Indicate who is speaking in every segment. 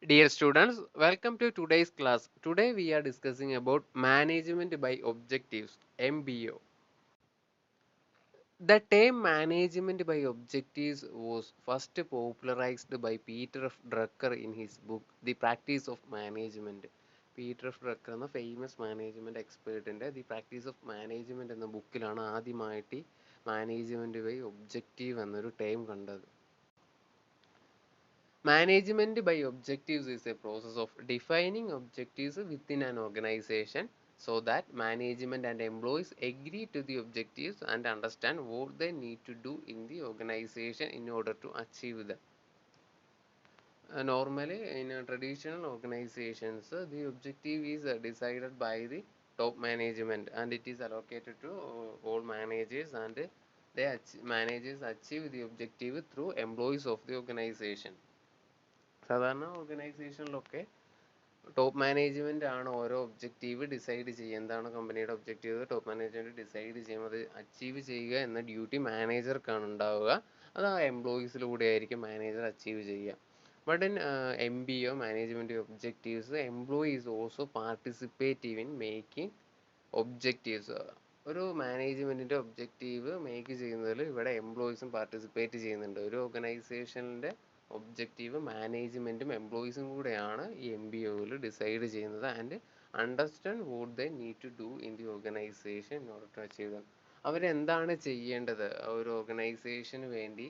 Speaker 1: Dear students, welcome to today's class. Today we are discussing about management by objectives, MBO. The term management by objectives was first popularized by Peter F. Drucker in his book The Practice of Management. Peter F Drucker എന്ന famous management എക്സ്പേർട്ടിന്റെ the practice of management എന്ന ബുക്കിലാണ് ആദ്യമായിട്ട് management by objective എന്നൊരു term കണ്ടത്. Management by objectives is a process of defining objectives within an organization so that management and employees agree to the objectives and understand what they need to do in the organization in order to achieve them. Normally, in traditional organizations, the objective is decided by the top management and it is allocated to all managers, and managers achieve the objective through employees of the organization. സാധാരണ ഓർഗനൈസേഷനിലൊക്കെ top management ആണ് ഓരോ objective decide ചെയ്യുക. എന്താണ് കമ്പനിയുടെ objective top management decide ചെയ്യും. അത് achieve ചെയ്യുക എന്ന ഡ്യൂട്ടി മാനേജർക്കാണ് ഉണ്ടാവുക. അത് ആ എംപ്ലോയീസിലൂടെ ആയിരിക്കും മാനേജർ അച്ചീവ് ചെയ്യുക. But in MBO management objectives employees also participative in making objectives. ഒരു മാനേജ്മെന്റിന്റെ ഒബ്ജക്റ്റീവ് മേക്ക് ചെയ്യുന്നതിൽ ഇവിടെ എംപ്ലോയീസും പാർട്ടിസിപ്പേറ്റ് ചെയ്യുന്നുണ്ട്. ഒരു ഓർഗനൈസേഷനിലെ ഒബ്ജക്റ്റീവ് മാനേജ്മെന്റും എംപ്ലോയീസും കൂടെയാണ് ഈ MBOയിൽ ഡിസൈഡ് ചെയ്യുന്നത് and understand what they need to do in the organization in order to achieve them. അവരെന്താണ് ചെയ്യേണ്ടത്, ഒരു ഓർഗനൈസേഷന് വേണ്ടി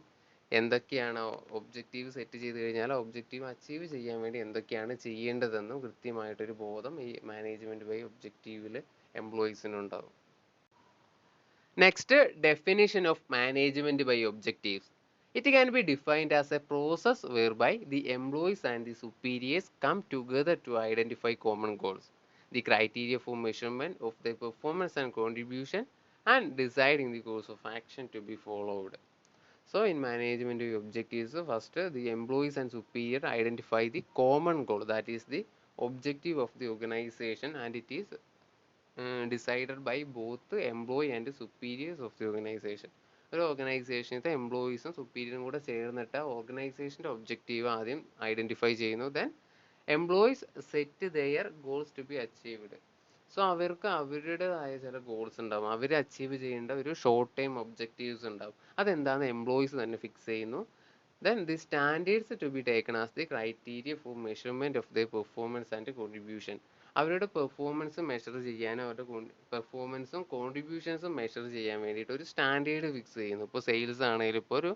Speaker 1: എന്തൊക്കെയാണ് ഒബ്ജക്റ്റീവ് സെറ്റ് ചെയ്ത് കഴിഞ്ഞാൽ ഒബ്ജക്റ്റീവ് അച്ചീവ് ചെയ്യാൻ വേണ്ടി എന്തൊക്കെയാണ് ചെയ്യേണ്ടതെന്നും കൃത്യമായിട്ടൊരു ബോധം ഈ മാനേജ്മെന്റ് ബൈ ഒബ്ജക്റ്റീവിൽ എംപ്ലോയീസിനുണ്ടാവും. Next, definition of management by objectives. It can be defined as a process whereby the employees and the superiors come together to identify common goals, the criteria for measurement of their performance and contribution, and deciding the course of action to be followed. So, in management objectives, first the employees and superior identify the common goal, that is the objective of the organization, and it is decided by both the employee and the superiors of the organization. ഒരു ഓർഗനൈസേഷനത്തെ എംപ്ലോയീസും സുപ്പീരിയറും കൂടെ ചേർന്നിട്ട് ഓർഗനൈസേഷൻ്റെ objective ആദ്യം identify ചെയ്യുന്നു. Then employees set their goals to be achieved. So അവർക്ക് അവരുടേതായ ചില ഗോൾസ് ഉണ്ടാവും, അവർ അച്ചീവ് ചെയ്യേണ്ട ഒരു ഷോർട്ട് ടൈം ഒബ്ജക്റ്റീവ്സ് ഉണ്ടാവും. അതെന്താണെന്ന് എംപ്ലോയീസ് തന്നെ ഫിക്സ് ചെയ്യുന്നു. Then the standards to be taken as the criteria for measurement of their performance and contribution. അവരുടെ പെർഫോമൻസ് മെഷർ ചെയ്യാനും അവരുടെ പെർഫോമൻസും കോൺട്രിബ്യൂഷൻസും മെഷർ ചെയ്യാൻ വേണ്ടിയിട്ട് ഒരു സ്റ്റാൻഡേർഡ് ഫിക്സ് ചെയ്യുന്നു. ഇപ്പോൾ സെയിൽസ് ആണെങ്കിലും ഇപ്പോൾ ഒരു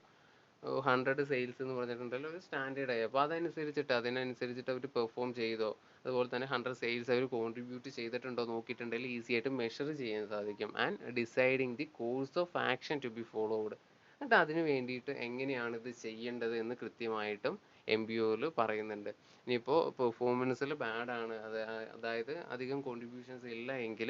Speaker 1: 100 സെയിൽസ് എന്ന് പറഞ്ഞിട്ടുണ്ടല്ലോ, ഒരു സ്റ്റാൻഡേർഡ് ആയി. അപ്പോൾ അതിനനുസരിച്ചിട്ട് അവർ പെർഫോം ചെയ്തോ, അതുപോലെ തന്നെ 100 സെയിൽസ് അവർ കോൺട്രിബ്യൂട്ട് ചെയ്തിട്ടുണ്ടോ നോക്കിയിട്ടുണ്ടെങ്കിൽ ഈസി ആയിട്ട് മെഷർ ചെയ്യാൻ സാധിക്കും. And deciding the course of action to be followed. എന്നിട്ട് അതിന് വേണ്ടിയിട്ട് എങ്ങനെയാണ് ഇത് ചെയ്യേണ്ടത് എന്ന് കൃത്യമായിട്ടും MBOയിൽ പറയുന്നുണ്ട്. ഇനിയിപ്പോൾ പെർഫോമൻസിൽ ബാഡാണ്, അതായത് അധികം കോൺട്രിബ്യൂഷൻസ് ഇല്ല എങ്കിൽ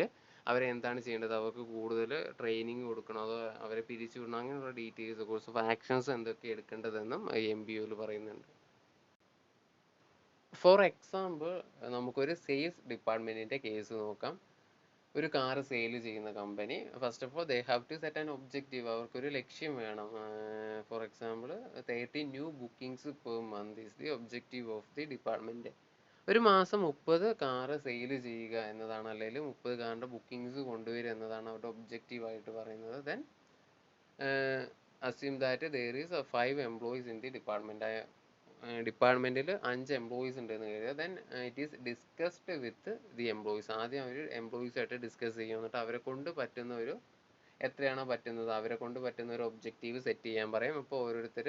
Speaker 1: അവരെ എന്താണ് ചെയ്യേണ്ടത്, അവർക്ക് കൂടുതൽ ട്രെയിനിങ് കൊടുക്കണോ അതോ അവരെ പിരിച്ചു വിടണോ, അങ്ങനെയുള്ള ഡീറ്റെയിൽസ് കോഴ്സ് ഓഫ് ആക്ഷൻസ് എന്തൊക്കെ എടുക്കേണ്ടതെന്നും MBOയിൽ പറയുന്നുണ്ട്. ഫോർ എക്സാമ്പിൾ നമുക്കൊരു സെയിൽസ് ഡിപ്പാർട്ട്മെൻറ്റിൻ്റെ കേസ് നോക്കാം. ഒരു കാറ് സെയിൽ ചെയ്യുന്ന company, first of all they have to set an objective. അവർക്കൊരു ലക്ഷ്യം വേണം. For example 30 new bookings per month is the objective of the department. ഒരു മാസം 30 കാറ് സെയിൽ ചെയ്യുക എന്നതാണ്, അല്ലെങ്കിൽ 30 കാറിൻ്റെ ബുക്കിങ്സ് കൊണ്ടുവരിക എന്നതാണ് അവരുടെ ഒബ്ജക്റ്റീവായിട്ട് പറയുന്നത്. Then assume that there is 5 employees in the department. ഡിപ്പാർട്ട്മെൻറ്റിൽ 5 എംപ്ലോയീസ് ഉണ്ടെന്ന് കരുതുക. Then it is discussed with the employees. ആദ്യം അവർ എംപ്ലോയീസായിട്ട് ഡിസ്കസ് ചെയ്യും. എന്നിട്ട് അവരെ കൊണ്ട് പറ്റുന്ന ഒരു എത്രയാണോ പറ്റുന്നത് അവരെ കൊണ്ട് പറ്റുന്ന ഒരു ഒബ്ജക്റ്റീവ് സെറ്റ് ചെയ്യാൻ പറയും. അപ്പോൾ ഓരോരുത്തർ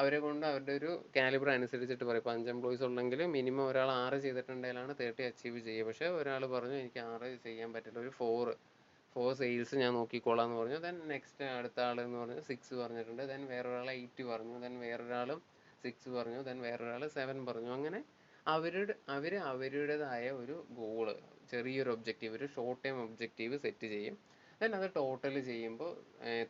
Speaker 1: അവരെ കൊണ്ട് അവരുടെ ഒരു കാലിബർ അനുസരിച്ചിട്ട് പറയും. ഇപ്പോൾ 5 എംപ്ലോയീസ് ഉണ്ടെങ്കിൽ മിനിമം ഒരാൾ 6 ചെയ്തിട്ടുണ്ടെങ്കിലാണ് 30 അച്ചീവ് ചെയ്യുക. പക്ഷേ ഒരാൾ പറഞ്ഞു എനിക്ക് 6 ചെയ്യാൻ പറ്റില്ല, ഒരു 4 സെയിൽസ് ഞാൻ നോക്കിക്കോളാം എന്ന് പറഞ്ഞു. ദെൻ നെക്സ്റ്റ് അടുത്ത ആൾ എന്ന് പറഞ്ഞ് 6 പറഞ്ഞിട്ടുണ്ട്. ദെൻ വേറൊരാൾ 8 പറഞ്ഞു. ദെൻ വേറൊരാളും 6 പറഞ്ഞു. ദെൻ വേറൊരാൾ 7 പറഞ്ഞു. അങ്ങനെ അവരുടേതായ ഒരു ഗോള്, ചെറിയൊരു ഒബ്ജക്റ്റീവ്, ഒരു ഷോർട്ട് ടൈം ഒബ്ജക്റ്റീവ് സെറ്റ് ചെയ്യും. ദെൻ അത് ടോട്ടൽ ചെയ്യുമ്പോൾ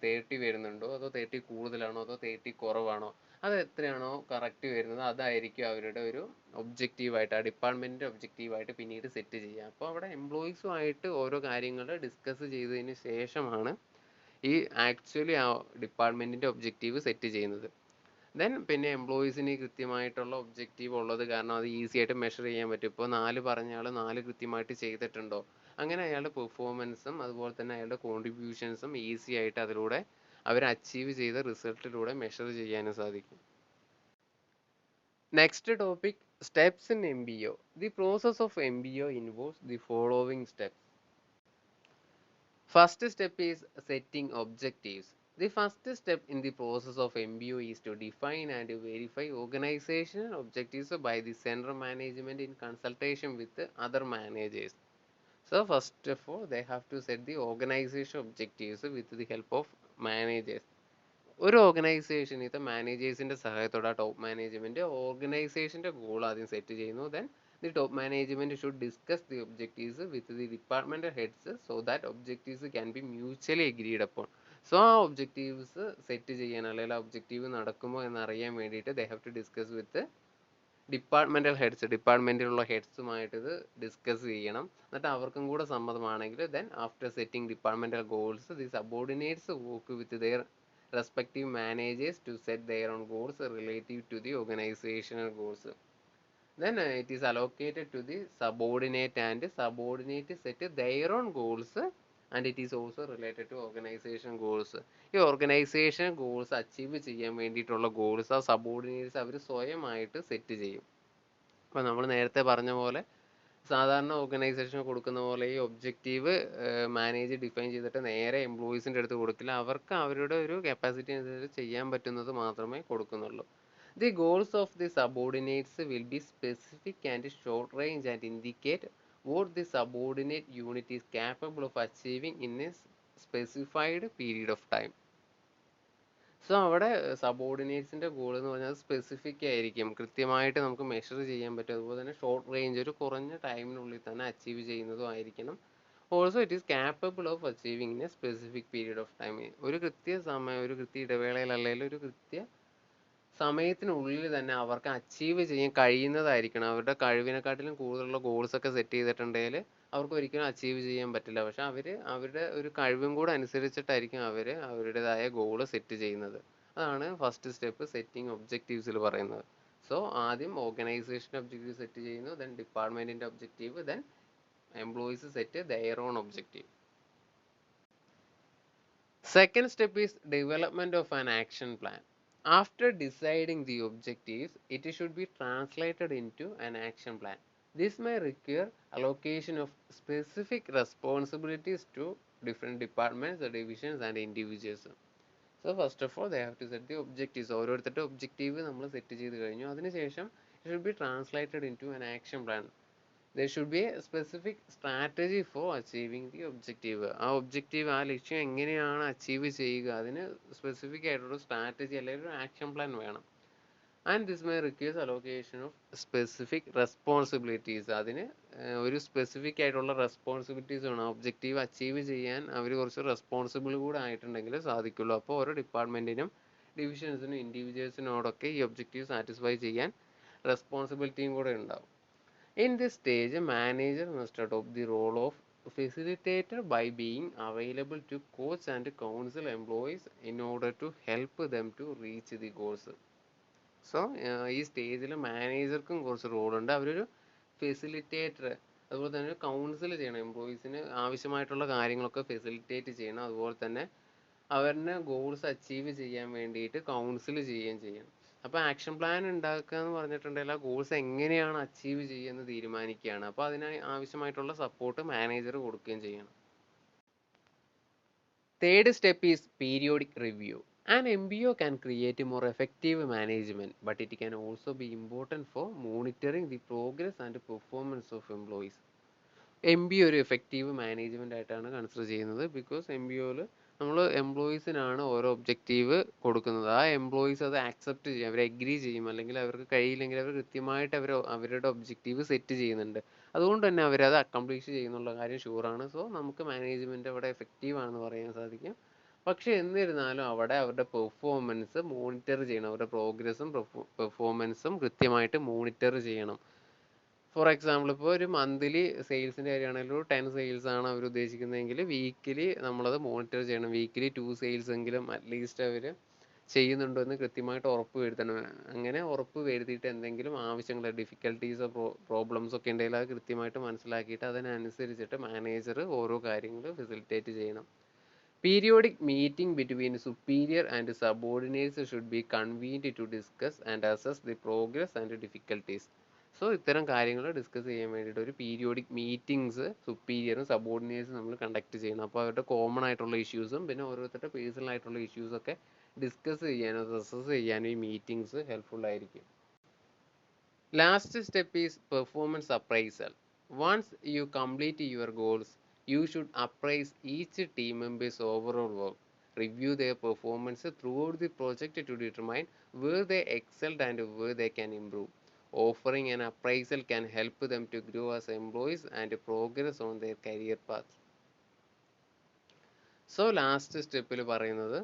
Speaker 1: 30 വരുന്നുണ്ടോ അതോ 30 കൂടുതലാണോ അതോ 30 കുറവാണോ, അത് എത്രയാണോ കറക്റ്റ് വരുന്നത് അതായിരിക്കും അവരുടെ ഒരു ഒബ്ജക്റ്റീവായിട്ട്, ആ ഡിപ്പാർട്ട്മെൻറ്റിൻ്റെ ഒബ്ജക്റ്റീവായിട്ട് പിന്നീട് സെറ്റ് ചെയ്യുക. അപ്പോൾ അവിടെ എംപ്ലോയീസുമായിട്ട് ഓരോ കാര്യങ്ങൾ ഡിസ്കസ് ചെയ്തതിന് ശേഷമാണ് ഈ ആക്ച്വലി ആ ഡിപ്പാർട്ട്മെൻറ്റിൻ്റെ ഒബ്ജക്റ്റീവ് സെറ്റ് ചെയ്യുന്നത്. ദെൻ പിന്നെ എംപ്ലോയീസിന് കൃത്യമായിട്ടുള്ള ഒബ്ജക്റ്റീവ് ഉള്ളത് കാരണം അത് ഈസി ആയിട്ട് മെഷർ ചെയ്യാൻ പറ്റും. ഇപ്പോൾ 4 പറഞ്ഞ ആൾ 4 കൃത്യമായിട്ട് ചെയ്തിട്ടുണ്ടോ, അങ്ങനെ അയാളുടെ പെർഫോമൻസും അതുപോലെ തന്നെ അയാളുടെ കോൺട്രിബ്യൂഷൻസും ഈസി ആയിട്ട് അതിലൂടെ അവർ അച്ചീവ് ചെയ്ത റിസൾട്ടിലൂടെ മെഷർ ചെയ്യാനും സാധിക്കും. Next topic, steps in MBO. The process of MBO involves the following steps. First step is setting objectives. The first step in the process of MBO is to define and verify organizational objectives by the center management in consultation with the other managers. So first of all, they have to set the organizational objectives with the help of managers. ഒരു ഓർഗനൈസേഷനിലത്തെ മാനേജേഴ്സിൻ്റെ സഹായത്തോടെ top management ഓർഗനൈസേഷൻ്റെ goal ആദ്യം set ചെയ്യുന്നു. Then the top management should discuss the objectives with the departmental heads so that objectives can be mutually agreed upon. So ആ objectives set ചെയ്യാൻ അല്ലെങ്കിൽ ആ ഒബ്ജക്റ്റീവ് നടക്കുമോ എന്നറിയാൻ വേണ്ടിയിട്ട് they have to discuss with departmental heads, ഡിപ്പാർട്ട്മെൻറ്റിലുള്ള ഹെഡ്സുമായിട്ട് ഇത് ഡിസ്കസ് ചെയ്യണം. എന്നിട്ട് അവർക്കും കൂടെ സമ്മതമാണെങ്കിൽ then after setting departmental goals the subordinates work with their respective managers to set their own goals relative to the organizational goals. Then it is allocated to the subordinate and subordinate set their own goals and it is also related to organization goals. ഈ organisation goals achieve ചെയ്യാൻ വേണ്ടിയിട്ടുള്ള goals ആ subordinates അവർ സ്വയമായിട്ട് set ചെയ്യും. അപ്പോൾ നമ്മൾ നേരത്തെ പറഞ്ഞ പോലെ സാധാരണ ഓർഗനൈസേഷൻ കൊടുക്കുന്ന പോലെ ഈ ഒബ്ജക്റ്റീവ് മാനേജർ ഡിഫൈൻ ചെയ്തിട്ട് നേരെ എംപ്ലോയീസിൻ്റെ അടുത്ത് കൊടുക്കില്ല. അവർക്ക് അവരുടെ ഒരു കപ്പാസിറ്റി അനുസരിച്ച് ചെയ്യാൻ പറ്റുന്നത് മാത്രമേ കൊടുക്കുന്നുള്ളൂ. The goals of the subordinates will be specific and short range and indicate what the subordinate unit is capable of achieving in a specified period of time. So അവിടെ സബോർഡിനേറ്റ്സിൻ്റെ ഗോൾ എന്ന് പറഞ്ഞാൽ സ്പെസിഫിക് ആയിരിക്കും, കൃത്യമായിട്ട് നമുക്ക് മെഷർ ചെയ്യാൻ പറ്റും. അതുപോലെ തന്നെ ഷോർട്ട് റേഞ്ച്, ഒരു കുറഞ്ഞ ടൈമിനുള്ളിൽ തന്നെ അച്ചീവ് ചെയ്യുന്നതും ആയിരിക്കണം. Also it is capable of achieving in A specific period of time. ഒരു കൃത്യ സമയം, ഒരു കൃത്യ ഇടവേളയിൽ അല്ലെങ്കിൽ ഒരു കൃത്യ സമയത്തിനുള്ളിൽ തന്നെ അവർക്ക് അച്ചീവ് ചെയ്യാൻ കഴിയുന്നതായിരിക്കണം. അവരുടെ കഴിവിനെക്കാട്ടിലും കൂടുതലുള്ള ഗോൾസൊക്കെ സെറ്റ് ചെയ്തിട്ടുണ്ടെങ്കിൽ അവർക്ക് ഒരിക്കലും അച്ചീവ് ചെയ്യാൻ പറ്റില്ല. പക്ഷെ അവരുടെ ഒരു കഴിവും കൂടെ അനുസരിച്ചിട്ടായിരിക്കും അവർ അവരുടേതായ ഗോൾ സെറ്റ് ചെയ്യുന്നത്. അതാണ് ഫസ്റ്റ് സ്റ്റെപ്പ് സെറ്റിംഗ് ഒബ്ജക്റ്റീവ്സിൽ പറയുന്നത്. സോ ആദ്യം ഓർഗനൈസേഷൻ ഒബ്ജക്റ്റീവ് സെറ്റ് ചെയ്യുന്നു, ദെൻ ഡിപ്പാർട്ട്മെൻറ്റിൻ്റെ objective, then employees set their own objective. Second step is development of an action plan. After deciding the objectives, it should be translated into an action plan. This may require allocation of specific responsibilities to different departments, divisions and individuals. So first of all, they have to set the objectives. ഓരോരുത്തരുടെ objective നമ്മൾ set ചെയ്ത് കഴിഞ്ഞു. അതിനുശേഷം it should be translated into an action plan. There should be a specific strategy for achieving the objective. ആ objective, ആ ലക്ഷ്യം എങ്ങനെയാണ് achieve ചെയ്യുക, അതിന് സ്പെസിഫിക് ആയിട്ടുള്ള സ്ട്രാറ്റജി അല്ലെങ്കിൽ ഒരു ആക്ഷൻ പ്ലാൻ വേണം. And this may requires allocation of specific responsibilities. അതിന് ഒരു സ്പെസിഫിക് ആയിട്ടുള്ള റെസ്പോൺസിബിലിറ്റീസ് വേണം. ഒബ്ജക്റ്റീവ് അച്ചീവ് ചെയ്യാൻ അവർ കുറച്ച് റെസ്പോൺസിബിൾ കൂടെ ആയിട്ടുണ്ടെങ്കിൽ സാധിക്കുള്ളൂ. അപ്പോൾ ഓരോ ഡിപ്പാർട്ട്മെൻറ്റിനും ഡിവിഷൻസിനും ഇൻഡിവിജ്വൽസിനോടൊക്കെ ഈ ഒബ്ജക്റ്റീവ് സാറ്റിസ്ഫൈ ചെയ്യാൻ റെസ്പോൺസിബിലിറ്റിയും കൂടെ ഉണ്ടാവും. In this stage, a manager must adopt the role of facilitator by being available to coach and counsel employees in order to help them to reach the goals. So ഈ സ്റ്റേജിൽ മാനേജർക്കും കുറച്ച് റോളുണ്ട്. അവരൊരു facilitator, അതുപോലെ തന്നെ ഒരു കൗൺസിൽ ചെയ്യണം. എംപ്ലോയീസിന് ആവശ്യമായിട്ടുള്ള കാര്യങ്ങളൊക്കെ ഫെസിലിറ്റേറ്റ് ചെയ്യണം. അതുപോലെ തന്നെ അവരുടെ ഗോൾസ് അച്ചീവ് ചെയ്യാൻ വേണ്ടിയിട്ട് കൗൺസിൽ ചെയ്യുകയും ചെയ്യണം. അപ്പോൾ ആക്ഷൻ പ്ലാൻ ഉണ്ടാക്കുക എന്ന് പറഞ്ഞിട്ടുണ്ടെങ്കിൽ ആ ഗോൾസ് എങ്ങനെയാണ് അച്ചീവ് ചെയ്യുമെന്ന് തീരുമാനിക്കുകയാണ്. അപ്പോൾ അതിന് ആവശ്യമായിട്ടുള്ള സപ്പോർട്ട് മാനേജർ കൊടുക്കുകയും ചെയ്യണം. Third step is periodic review. An MBO can create a more effective management, but it can also be important for monitoring the progress and performance of employees. MBO ഒരു effective management ആയിട്ടാണ് consider ചെയ്യുന്നത്. Because MBOയിൽ നമ്മൾ എംപ്ലോയീസിനാണ് ഓരോ objective കൊടുക്കുന്നത്. ആ employees അത് accept ചെയ്യും, അവർ agree ചെയ്യും. അല്ലെങ്കിൽ അവർക്ക് കഴിയില്ലെങ്കിൽ അവർ കൃത്യമായിട്ട് അവരുടെ ഒബ്ജക്റ്റീവ് സെറ്റ് ചെയ്യുന്നുണ്ട്. അതുകൊണ്ട് തന്നെ അവരത് അക്കംപ്ലീഷ് ചെയ്യുന്നുള്ള കാര്യം ഷുവറാണ്. സോ നമുക്ക് മാനേജ്മെൻറ്റ് അവിടെ എഫക്റ്റീവ് ആണെന്ന് പറയാൻ സാധിക്കും. പക്ഷെ എന്നിരുന്നാലും അവിടെ അവരുടെ പെർഫോമൻസ് മോണിറ്റർ ചെയ്യണം. അവരുടെ പ്രോഗ്രസ്സും പെർഫോമൻസും കൃത്യമായിട്ട് മോണിറ്റർ ചെയ്യണം. ഫോർ എക്സാമ്പിൾ, ഇപ്പോൾ ഒരു മന്ത്ലി സെയിൽസിൻ്റെ കാര്യമാണെങ്കിൽ ഒരു 10 സെയിൽസ് ആണ് അവർ ഉദ്ദേശിക്കുന്നതെങ്കിൽ വീക്കിലി നമ്മളത് മോണിറ്റർ ചെയ്യണം. വീക്കിലി 2 സെയിൽസ് എങ്കിലും അറ്റ്ലീസ്റ്റ് അവർ ചെയ്യുന്നുണ്ടോ എന്ന് കൃത്യമായിട്ട് ഉറപ്പ് വരുത്തണം. അങ്ങനെ ഉറപ്പ് വരുത്തിയിട്ട് എന്തെങ്കിലും ആവശ്യങ്ങൾ, ഡിഫിക്കൽട്ടീസോ പ്രോബ്ലംസോ ഒക്കെ ഉണ്ടെങ്കിൽ അത് കൃത്യമായിട്ട് മനസ്സിലാക്കിയിട്ട് അതിനനുസരിച്ചിട്ട് മാനേജർ ഓരോ കാര്യങ്ങൾ ഫെസിലിറ്റേറ്റ് ചെയ്യണം. Periodic meeting between superior and subordinates should be convened to discuss and assess the progress and difficulties. So ഇത്തരം കാര്യങ്ങൾ ഡിസ്കസ് ചെയ്യാൻ വേണ്ടിയിട്ട് ഒരു പീരിയോഡിക് മീറ്റിംഗ്സ് സുപ്പീരിയറും സബോർഡിനേറ്റ്സും നമ്മൾ കണ്ടക്ട് ചെയ്യണം. അപ്പോൾ അവരുടെ കോമൺ ആയിട്ടുള്ള ഇഷ്യൂസും പിന്നെ ഓരോരുത്തരുടെ പേഴ്സണൽ ആയിട്ടുള്ള ഇഷ്യൂസൊക്കെ ഡിസ്കസ് ചെയ്യാനും അസസ് ചെയ്യാനും ഈ മീറ്റിംഗ്സ് ഹെൽപ്ഫുൾ ആയിരിക്കും. Last step is performance appraisal. Once you complete your goals, you should appraise each team member's overall work, review their performance throughout the project to determine where they excelled and where they can improve. Offering an appraisal can help them to grow as employees and progress on their career path. So last സ്റ്റെപ്പിൽ പറയുന്നത്,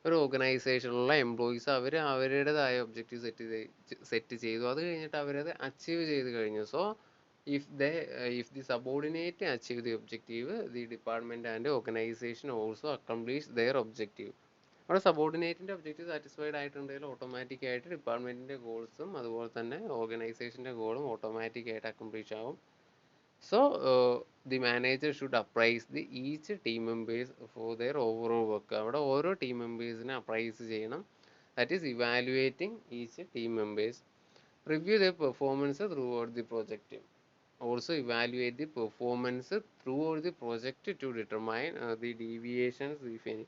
Speaker 1: ഒരു ഓർഗനൈസേഷനിലുള്ള employees അവരുടേതായ objective set ചെയ്തു. അത് കഴിഞ്ഞിട്ട് അവരത് achieve ചെയ്ത് കഴിഞ്ഞു. So if the subordinate achieve the objective, the department and organization also accomplish their objective. അവിടെ സബോർഡിനേറ്റിൻ്റെ ഒബ്ജക്റ്റീവ് സാറ്റിസ്ഫൈഡ് ആയിട്ടുണ്ടെങ്കിൽ ഓട്ടോമാറ്റിക് ആയിട്ട് ഡിപ്പാർട്ട്മെൻറ്റിൻ്റെ ഗോൾസും അതുപോലെ തന്നെ ഓർഗനൈസേഷൻ്റെ ഗോളും ഓട്ടോമാറ്റിക് ആയിട്ട് അക്കംപ്ലിഷ് ആവും. So the manager should appraise the each team members for their overall work. അവിടെ ഓരോ ടീം മെമ്പേഴ്സിനെ അപ്രൈസ് ചെയ്യണം. That is evaluating each team members. Review the performance through out the project. Also evaluate the performance throughout the project to determine the deviations, if any.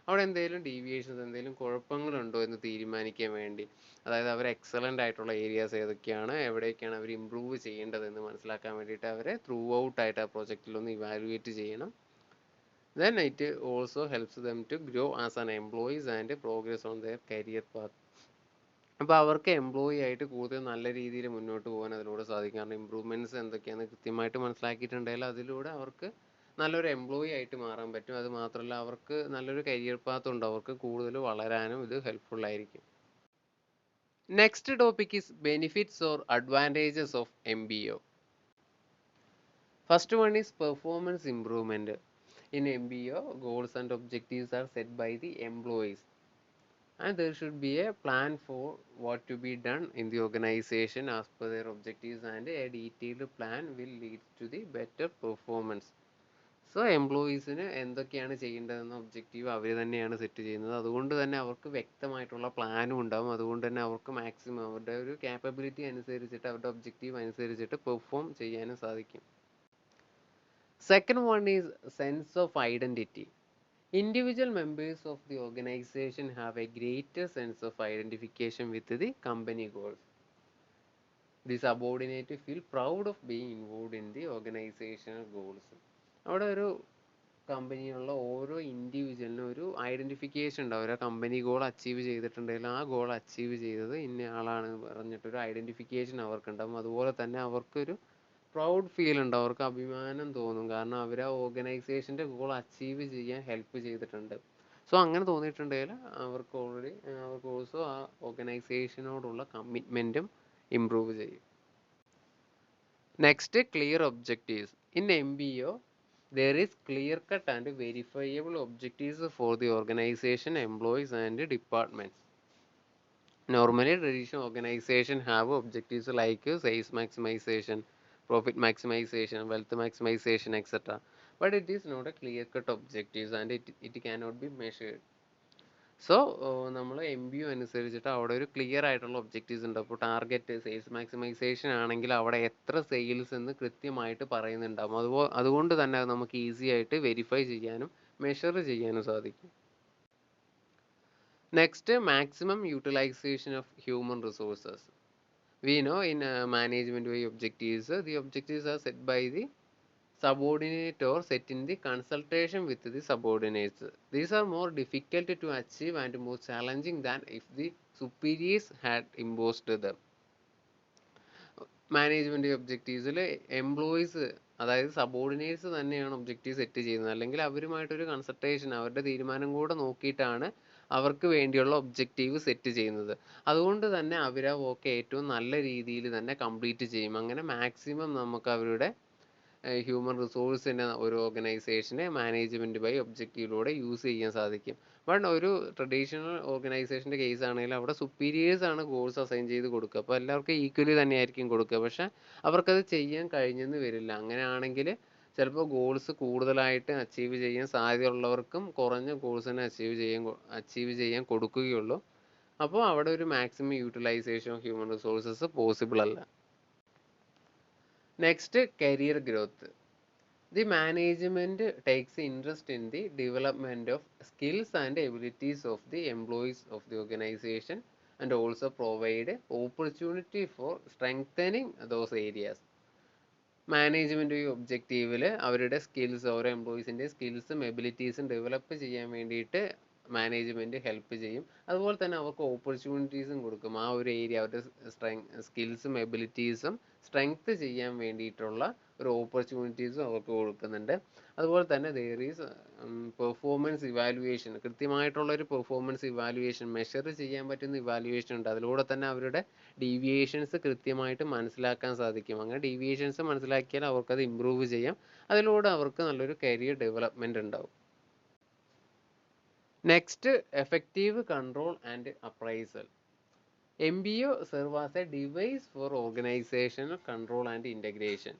Speaker 1: അവിടെ എന്തെങ്കിലും deviations, എന്തെങ്കിലും കുഴപ്പങ്ങളുണ്ടോ എന്ന് തീരുമാനിക്കാൻ വേണ്ടി, അതായത് അവർ എക്സലൻ്റ് ആയിട്ടുള്ള ഏരിയാസ് ഏതൊക്കെയാണ്, എവിടെയൊക്കെയാണ് അവർ ഇമ്പ്രൂവ് ചെയ്യേണ്ടതെന്ന് മനസ്സിലാക്കാൻ വേണ്ടിയിട്ട് അവരെ ത്രൂ ഔട്ട് ആയിട്ട് ആ പ്രൊജക്റ്റിൽ ഒന്ന് ഇവാലുവേറ്റ് ചെയ്യണം. Then it also helps them to grow as an employees and progress on their career path. അപ്പോൾ അവർക്ക് എംപ്ലോയി ആയിട്ട് കൂടുതൽ നല്ല രീതിയിൽ മുന്നോട്ട് പോകാൻ അതിലൂടെ സാധിക്കും. കാരണം ഇമ്പ്രൂവ്മെൻറ്റ്സ് എന്തൊക്കെയാണെന്ന് കൃത്യമായിട്ട് മനസ്സിലാക്കിയിട്ടുണ്ടെങ്കിൽ അതിലൂടെ അവർക്ക് നല്ലൊരു എംപ്ലോയി ആയിട്ട് മാറാൻ പറ്റും. അത് മാത്രമല്ല അവർക്ക് നല്ലൊരു കരിയർ പാത്ത് ഉണ്ട്, അവർക്ക് കൂടുതൽ വളരാനും ഇത് ഹെൽപ്ഫുൾ ആയിരിക്കും. Next topic is benefits or advantages of MBO. First one is performance improvement. In MBO, goals and objectives are set by the employees. And there should be a plan for what to be done in the organization as per their objectives, and a detailed plan will lead to the better performance. So എംപ്ലോയീസിന് എന്തൊക്കെയാണ് ചെയ്യേണ്ടതെന്ന objective അവർ തന്നെയാണ് set ചെയ്യുന്നത്. അതുകൊണ്ട് തന്നെ അവർക്ക് വ്യക്തമായിട്ടുള്ള പ്ലാനും ഉണ്ടാകും. അതുകൊണ്ട് തന്നെ അവർക്ക് മാക്സിമം അവരുടെ ഒരു ക്യാപ്പബിലിറ്റി അനുസരിച്ചിട്ട് അവരുടെ ഒബ്ജക്റ്റീവ് അനുസരിച്ചിട്ട് പെർഫോം ചെയ്യാനും സാധിക്കും. Second one is sense of identity. Individual members of the organization have a greater sense of identification with the company goals. The subordinate feel proud of being involved in the organizational goals. അവിടെ ഒരു കമ്പനിയിലുള്ള ഓരോ ഇൻഡിവിജ്വലിനും ഒരു identification ഉണ്ടാവും. ഒരു company goal achieve ചെയ്തിട്ടുണ്ടെങ്കിൽ ആ goal achieve ചെയ്തത് ഇന്ന ആളാണ് പറഞ്ഞിട്ടൊരു ഐഡൻറ്റിഫിക്കേഷൻ അവർക്കുണ്ടാവും. അതുപോലെ തന്നെ അവർക്കൊരു പ്രൗഡ് ഫീൽ ഉണ്ട്, അവർക്ക് അഭിമാനം തോന്നും. കാരണം അവർ ആ ഓർഗനൈസേഷൻ്റെ ഗോൾ അച്ചീവ് ചെയ്യാൻ ഹെൽപ്പ് ചെയ്തിട്ടുണ്ട്. സോ അങ്ങനെ തോന്നിയിട്ടുണ്ടെങ്കിൽ അവർക്ക് ഓൾസോ ആ ഓർഗനൈസേഷനോടുള്ള കമ്മിറ്റ്മെൻറ്റും ഇമ്പ്രൂവ് ചെയ്യും. Next, clear objectives. In MBO, there is clear cut and verifiable objectives for the organization, employees and departments. Normally, traditional organizations have objectives like sales maximization, profit maximization, wealth maximization, etc. But it is not a clear-cut objectives and it cannot be measured. So നമ്മൾ MBO അനുസരിച്ചിട്ട് അവിടെ ഒരു clear ആയിട്ടുള്ള objectives ഉണ്ട്. അപ്പോൾ target sales maximisation ആണെങ്കിൽ അവിടെ എത്ര സെയിൽസ് എന്ന് കൃത്യമായിട്ട് പറയുന്നുണ്ടാകും. അതുകൊണ്ട് തന്നെ അത് നമുക്ക് ഈസി ആയിട്ട് വെരിഫൈ ചെയ്യാനും മെഷർ ചെയ്യാനും സാധിക്കും. Next, maximum utilisation of human resources. We know in management way objectives, the objectives are set by the subordinate or set in the consultation with the subordinates. These are more difficult to achieve and more challenging than if the superiors had imposed them. Management ഒബ്ജക്റ്റീവ്സിൽ എംപ്ലോയീസ്, അതായത് subordinates തന്നെയാണ് objective set ചെയ്യുന്നത്. അല്ലെങ്കിൽ അവരുമായിട്ടൊരു consultation, അവരുടെ തീരുമാനം കൂടെ നോക്കിയിട്ടാണ് അവർക്ക് വേണ്ടിയുള്ള ഒബ്ജക്റ്റീവ് സെറ്റ് ചെയ്യുന്നത്. അതുകൊണ്ട് തന്നെ അവർ ആ വർക്ക് ഏറ്റവും നല്ല രീതിയിൽ തന്നെ കംപ്ലീറ്റ് ചെയ്യും. അങ്ങനെ മാക്സിമം നമുക്ക് അവരുടെ ഹ്യൂമൻ റിസോഴ്സിനെ ഒരു ഓർഗനൈസേഷനെ മാനേജ്മെൻറ്റ് ബൈ ഒബ്ജക്റ്റീവിലൂടെ യൂസ് ചെയ്യാൻ സാധിക്കും. ബട്ട് ഒരു ട്രഡീഷണൽ ഓർഗനൈസേഷൻ്റെ കേസ് ആണെങ്കിൽ അവിടെ സുപ്പീരിയേഴ്സ് ആണ് ഗോൾസ് അസൈൻ ചെയ്ത് കൊടുക്കുക. അപ്പോൾ എല്ലാവർക്കും ഈക്വലി തന്നെയായിരിക്കും കൊടുക്കുക. പക്ഷേ അവർക്കത് ചെയ്യാൻ കഴിഞ്ഞെന്ന് വരില്ല. അങ്ങനെയാണെങ്കിൽ ചിലപ്പോൾ ഗോൾസ് കൂടുതലായിട്ട് അച്ചീവ് ചെയ്യാൻ സാധ്യതയുള്ളവർക്കും കുറഞ്ഞ ഗോൾസിനെ അച്ചീവ് ചെയ്യാൻ കൊടുക്കുകയുള്ളൂ. അപ്പോൾ അവിടെ ഒരു maximum utilisation of human resources possible അല്ല. Next, career growth. The management takes interest in the development of skills and abilities of the employees of the organization and also provide opportunity for strengthening those areas. Management ഈ ഒബ്ജക്റ്റീവിൽ അവരുടെ skills, ഓരോ എംപ്ലോയീസിൻ്റെ സ്കിൽസും എബിലിറ്റീസും develop ചെയ്യാൻ വേണ്ടിയിട്ട് management help ചെയ്യും. അതുപോലെ തന്നെ അവർക്ക് ഓപ്പർച്യൂണിറ്റീസും കൊടുക്കും. ആ ഒരു ഏരിയ അവരുടെ സ്കിൽസും എബിലിറ്റീസും സ്ട്രെങ്ത് ചെയ്യാൻ വേണ്ടിയിട്ടുള്ള ഒരു ഓപ്പർച്യൂണിറ്റീസും അവർക്ക് കൊടുക്കുന്നുണ്ട്. അതുപോലെ തന്നെ ദെയർ ഈസ് പെർഫോമൻസ് ഇവാലുവേഷൻ, കൃത്യമായിട്ടുള്ള ഒരു പെർഫോമൻസ് ഇവാലുവേഷൻ, മെഷർ ചെയ്യാൻ പറ്റുന്ന ഇവാലുവേഷൻ ഉണ്ട്. അതിലൂടെ തന്നെ അവരുടെ ഡീവിയേഷൻസ് കൃത്യമായിട്ട് മനസ്സിലാക്കാൻ സാധിക്കും. അങ്ങനെ ഡീവിയേഷൻസ് മനസ്സിലാക്കിയാൽ അവർക്കത് ഇമ്പ്രൂവ് ചെയ്യാം. അതിലൂടെ അവർക്ക് നല്ലൊരു കരിയർ ഡെവലപ്മെൻറ്റ് ഉണ്ടാവും. Next, effective control and appraisal. MBO serve as a device for organizational control and integration.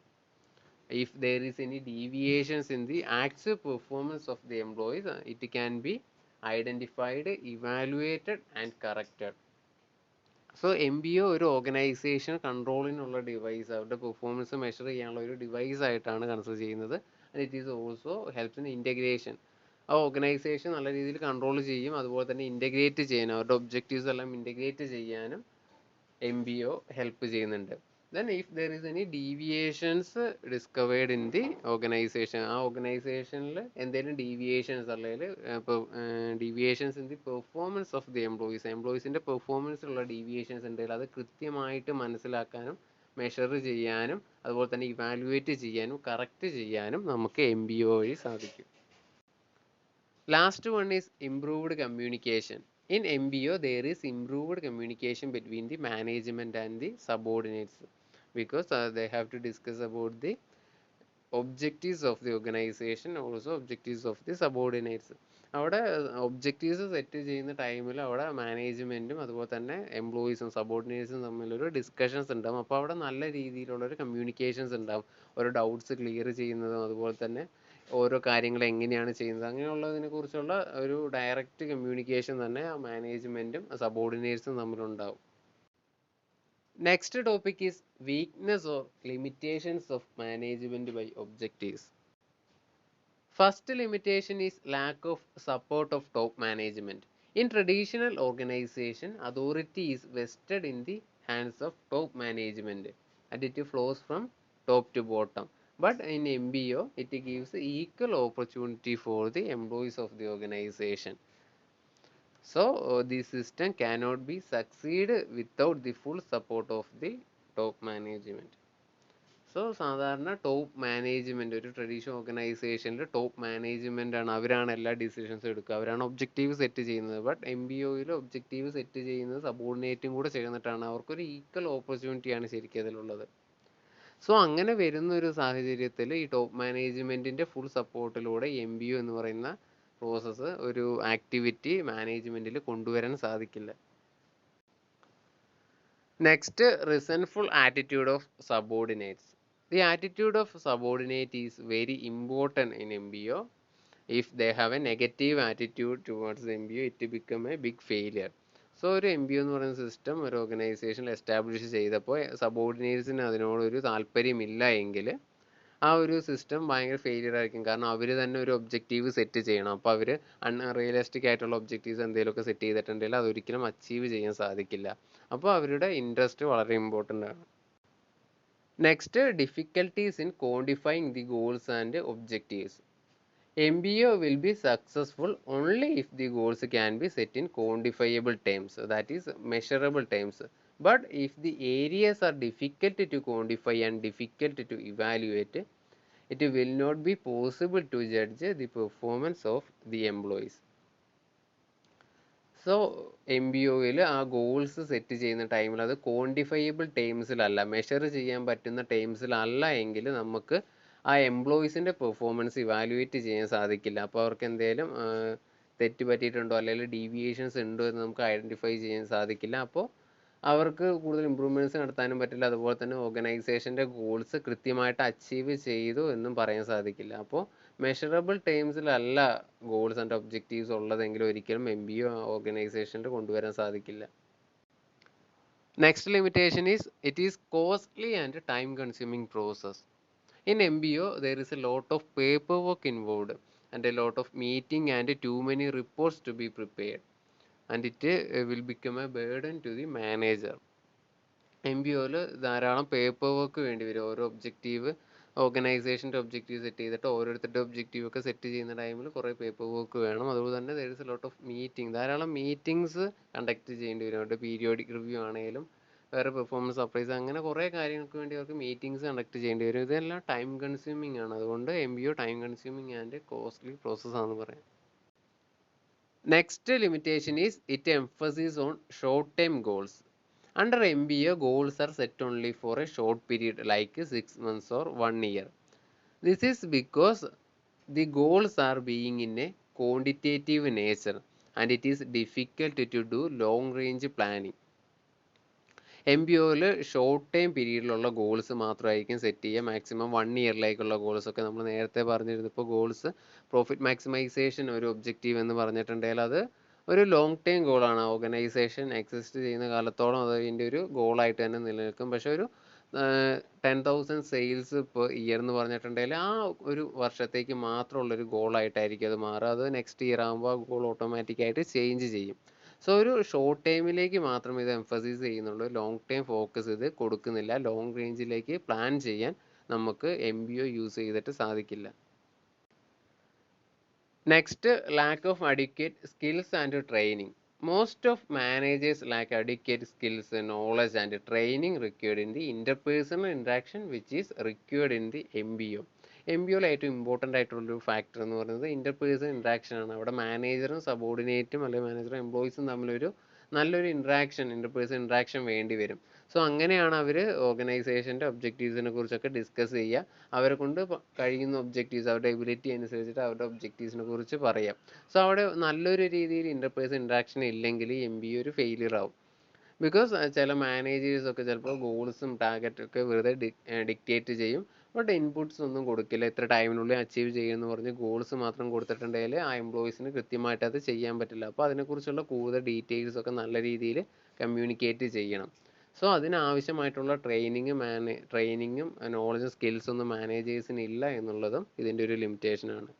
Speaker 1: If there is any deviations in the actual performance of the employees, it can be identified, evaluated and corrected. So MBO ഒരു organisation കൺട്രോളിനുള്ള device, അവരുടെ performance measure ചെയ്യാനുള്ള ഒരു device ആയിട്ടാണ് consider ചെയ്യുന്നത്. And it is also helps in integration. ആ organisation നല്ല രീതിയിൽ control ചെയ്യും. അതുപോലെ തന്നെ ഇൻറ്റഗ്രേറ്റ് ചെയ്യാനും അവരുടെ ഒബ്ജക്റ്റീവ്സ് എല്ലാം ഇൻറ്റഗ്രേറ്റ് ചെയ്യാനും MBO ഹെൽപ്പ് ചെയ്യുന്നുണ്ട്. Then if there is any deviations discovered in the organisation, ആ ഓർഗനൈസേഷനിൽ എന്തെങ്കിലും ഡീവിയേഷൻസ് അല്ലെങ്കിൽ deviations in the performance of the എംപ്ലോയീസിൻ്റെ പെർഫോമൻസിലുള്ള ഡീവിയേഷൻസ് ഉണ്ടെങ്കിൽ അത് കൃത്യമായിട്ട് മനസ്സിലാക്കാനും മെഷർ ചെയ്യാനും അതുപോലെ തന്നെ ഇവാലുവേറ്റ് ചെയ്യാനും കറക്റ്റ് ചെയ്യാനും നമുക്ക് MBO വഴി സാധിക്കും. Last one is improved communication. In MBO, there is improved communication between the management and the subordinates because they have to discuss about the objectives of the organization, also objectives of the subordinates. അവിടെ objectives set ചെയ്യുന്ന ടൈമിൽ അവിടെ മാനേജ്മെൻറ്റും അതുപോലെ തന്നെ എംപ്ലോയീസും സബോർഡിനേറ്റ്സും തമ്മിലൊരു discussions ഉണ്ടാകും. അപ്പോൾ അവിടെ നല്ല രീതിയിലുള്ളൊരു കമ്മ്യൂണിക്കേഷൻസ് ഉണ്ടാകും. ഓരോ ഡൗട്ട്സ് ക്ലിയർ ചെയ്യുന്നതും അതുപോലെ തന്നെ ഓരോ കാര്യങ്ങൾ എങ്ങനെയാണ് ചെയ്യുന്നത് അങ്ങനെയുള്ളതിനെ കുറിച്ചുള്ള ഒരു ഡയറക്റ്റ് കമ്മ്യൂണിക്കേഷൻ തന്നെ ആ മാനേജ്മെൻറ്റും സബോർഡിനേറ്റ്സും തമ്മിലുണ്ടാവും. Next topic is weakness or limitations of management by objectives. First limitation is lack of support of top management. In traditional organization, authority is vested in the hands of top management and it flows from top to bottom. But in MBO, it gives equal opportunity for the employees of the organization. So, the system cannot be succeed without the full support of the top management. So സാധാരണ top management, ഒരു traditional ഓർഗനൈസേഷനിൽ top management ആണ്, അവരാണ് എല്ലാ ഡിസിഷൻസും എടുക്കുക, അവരാണ് objective set ചെയ്യുന്നത്. But MBOയിൽ objective set ചെയ്യുന്നത് സബോർഡിനേറ്റും കൂടെ ചേർന്നിട്ടാണ്. അവർക്കൊരു ഈക്വൽ ഓപ്പർച്യൂണിറ്റിയാണ് ശരിക്കും അതിലുള്ളത്. സോ അങ്ങനെ വരുന്ന ഒരു സാഹചര്യത്തിൽ ഈ ടോപ്പ് മാനേജ്മെൻറ്റിൻ്റെ ഫുൾ സപ്പോർട്ടിലൂടെ MBO എന്ന് പറയുന്ന പ്രോസസ്സ് ഒരു ആക്ടിവിറ്റി മാനേജ്മെൻറ്റിൽ കൊണ്ടുവരാൻ സാധിക്കില്ല. Next, resentful attitude of subordinates. The attitude of subordinate is very important in MBO. If they have a negative attitude towards the MBO, it become a big failure. So ഒരു MBO എന്ന് പറയുന്ന system ഒരു ഓർഗനൈസേഷനിൽ establish ചെയ്തപ്പോൾ സബോർഡിനേറ്റ്സിന് അതിനോടൊരു താല്പര്യമില്ല എങ്കിൽ ആ ഒരു സിസ്റ്റം ഭയങ്കര ഫെയിലിയർ ആയിരിക്കും. കാരണം അവർ തന്നെ ഒരു ഒബ്ജക്റ്റീവ് സെറ്റ് ചെയ്യണം. അപ്പോൾ അവർ അൺറിയലിസ്റ്റിക് ആയിട്ടുള്ള ഒബ്ജക്റ്റീവ്സ് എന്തെങ്കിലുമൊക്കെ സെറ്റ് ചെയ്തിട്ടുണ്ടെങ്കിൽ അതൊരിക്കലും അച്ചീവ് ചെയ്യാൻ സാധിക്കില്ല. അപ്പോൾ അവരുടെ ഇൻട്രസ്റ്റ് വളരെ ഇമ്പോർട്ടൻ്റ് ആണ്. Next, difficulties in quantifying the goals and objectives. MBO will be successful only if the goals can be set in quantifiable terms, that is measurable terms. But if the areas are difficult to quantify and difficult to evaluate, it will not be possible to judge the performance of the employees. So MBOയിൽ ആ goals set ചെയ്യുന്ന ടൈമിൽ അത് quantifiable ടേംസിലല്ല, measure ചെയ്യാൻ പറ്റുന്ന ടേംസിലല്ല എങ്കിൽ നമുക്ക് ആ എംപ്ലോയീസിൻ്റെ പെർഫോമൻസ് ഇവാലുവേറ്റ് ചെയ്യാൻ സാധിക്കില്ല. അപ്പോൾ അവർക്ക് എന്തെങ്കിലും തെറ്റ് പറ്റിയിട്ടുണ്ടോ അല്ലെങ്കിൽ ഡീവിയേഷൻസ് ഉണ്ടോ എന്ന് നമുക്ക് ഐഡൻറ്റിഫൈ ചെയ്യാൻ സാധിക്കില്ല. അപ്പോൾ അവർക്ക് കൂടുതൽ ഇമ്പ്രൂവ്മെൻറ്റ്സ് നടത്താനും പറ്റില്ല. അതുപോലെ തന്നെ ഓർഗനൈസേഷൻ്റെ ഗോൾസ് കൃത്യമായിട്ട് അച്ചീവ് ചെയ്തു എന്നും പറയാൻ സാധിക്കില്ല. അപ്പോൾ മെഷറബിൾ ടേംസിലല്ല ഗോൾസ് ആൻഡ് ഒബ്ജക്റ്റീവ്സ് ഉള്ളതെങ്കിലും ഒരിക്കലും MBO ഓർഗനൈസേഷനിൽ കൊണ്ടുവരാൻ സാധിക്കില്ല. Next limitation is it is costly and time consuming process. In MBO there is a lot of paperwork involved and a lot of meeting and too many reports to be prepared, and it will become a burden to the manager. MBOയിൽ ധാരാളം paper work വേണ്ടി വരും. ഓരോ objective ഓർഗനൈസേഷൻ്റെ objective set ചെയ്തിട്ട് ഓരോരുത്തരുടെ objective ഒക്കെ set ചെയ്യുന്ന ടൈമിൽ കുറേ പേപ്പർ വർക്ക് വേണം. അതുപോലെ തന്നെ there is a lot of meeting, ധാരാളം മീറ്റിംഗ്സ് കണ്ടക്ട് ചെയ്യേണ്ടി വരും. അവരുടെ പീരിയോഡിക് റിവ്യൂ ആണെങ്കിലും വേറെ പെർഫോമൻസ് അപ്രൈസ് അങ്ങനെ കുറേ കാര്യങ്ങൾക്ക് വേണ്ടി അവർക്ക് മീറ്റിംഗ്സ് കണ്ടക്ട് ചെയ്യേണ്ടി വരും. ഇതെല്ലാം ടൈം കൺസ്യൂമിംഗ് ആണ്. അതുകൊണ്ട് MBO time consuming and costly process ആണെന്ന് പറയാം. Next limitation is it emphasis on short time goals. Under MBA, goals are set only for a short period like 6 months or 1 year. This is because the goals are being in a quantitative nature and it is difficult to do long range planning. MBOയിൽ short time പീരീഡിലുള്ള ഗോൾസ് മാത്രമായിരിക്കും സെറ്റ് ചെയ്യുക. Maximum 1 ഇയറിലേക്കുള്ള goals ഒക്കെ നമ്മൾ നേരത്തെ പറഞ്ഞിരുന്നു. ഇപ്പോൾ ഗോൾസ് പ്രോഫിറ്റ് മാക്സിമൈസേഷൻ ഒരു ഒബ്ജക്റ്റീവ് എന്ന് പറഞ്ഞിട്ടുണ്ടെങ്കിൽ അത് ഒരു ലോങ് ടൈം ഗോളാണ്. ഓർഗനൈസേഷൻ എക്സിസ്റ്റ് ചെയ്യുന്ന കാലത്തോളം അത് അതിൻ്റെ ഒരു ഗോളായിട്ട് തന്നെ നിലനിൽക്കും. പക്ഷേ ഒരു 10,000 സെയിൽസ് ഇപ്പോൾ ഇയർ എന്ന് പറഞ്ഞിട്ടുണ്ടെങ്കിൽ ആ ഒരു വർഷത്തേക്ക് മാത്രമുള്ളൊരു ഗോളായിട്ടായിരിക്കും അത് മാറുക. അത് നെക്സ്റ്റ് ഇയർ ആകുമ്പോൾ ആ ഗോൾ ഓട്ടോമാറ്റിക്കായിട്ട് ചേഞ്ച് ചെയ്യും. സോ ഒരു ഷോർട്ട് ടൈമിലേക്ക് മാത്രം ഇത് എംഫസൈസ് ചെയ്യുന്നുള്ളൂ. ലോങ് ടൈം ഫോക്കസ് ഇത് കൊടുക്കുന്നില്ല. ലോങ് റേഞ്ചിലേക്ക് പ്ലാൻ ചെയ്യാൻ നമുക്ക് MBO യൂസ് ചെയ്തിട്ട് സാധിക്കില്ല. Next, lack of adequate skills and training. Most of managers lack adequate skills, knowledge and training required in the interpersonal interaction which is required in the MBO. MBOയിൽ ഏറ്റവും important ആയിട്ടുള്ളൊരു factor എന്ന് പറയുന്നത് interpersonal interaction ആണ്. അവിടെ മാനേജറും സബോർഡിനേറ്റും അല്ലെങ്കിൽ മാനേജറും എംപ്ലോയീസും തമ്മിലൊരു നല്ലൊരു interpersonal interaction വേണ്ടി വരും. സോ അങ്ങനെയാണ് അവർ ഓർഗനൈസേഷൻ്റെ ഒബ്ജക്റ്റീവ്സിനെ കുറിച്ചൊക്കെ ഡിസ്കസ് ചെയ്യുക. അവരെ കൊണ്ട് കഴിയുന്ന ഒബ്ജക്റ്റീവ്സ് അവരുടെ എബിലിറ്റി അനുസരിച്ചിട്ട് അവരുടെ ഒബ്ജക്റ്റീവ്സിനെ കുറിച്ച് പറയാം. സോ അവിടെ നല്ലൊരു രീതിയിൽ ഇൻ്റർപേഴ്സണൽ ഇൻട്രാക്ഷൻ ഇല്ലെങ്കിൽ MBO ഒരു ഫെയിലിയർ ആവും. ബിക്കോസ് ചില മാനേജേഴ്സൊക്കെ ചിലപ്പോൾ ഗോൾസും ടാർഗറ്റൊക്കെ വെറുതെ ഡിക്റ്റേറ്റ് ചെയ്യും. ബട്ട് ഇൻപുട്സ് ഒന്നും കൊടുക്കില്ല. ഇത്ര ടൈമിനുള്ളിൽ അച്ചീവ് ചെയ്യുമെന്ന് പറഞ്ഞ് ഗോൾസ് മാത്രം കൊടുത്തിട്ടുണ്ടെങ്കിൽ ആ എംപ്ലോയീസിന് കൃത്യമായിട്ട് അത് ചെയ്യാൻ പറ്റില്ല. അപ്പോൾ അതിനെക്കുറിച്ചുള്ള കൂടുതൽ ഡീറ്റെയിൽസ് ഒക്കെ നല്ല രീതിയിൽ കമ്മ്യൂണിക്കേറ്റ് ചെയ്യണം. സോ അതിനാവശ്യമായിട്ടുള്ള ട്രെയിനിങ്ങും നോളജും സ്കിൽസൊന്നും മാനേജേഴ്സിന് ഇല്ല എന്നുള്ളതും ഇതിൻ്റെ ഒരു ലിമിറ്റേഷനാണ്.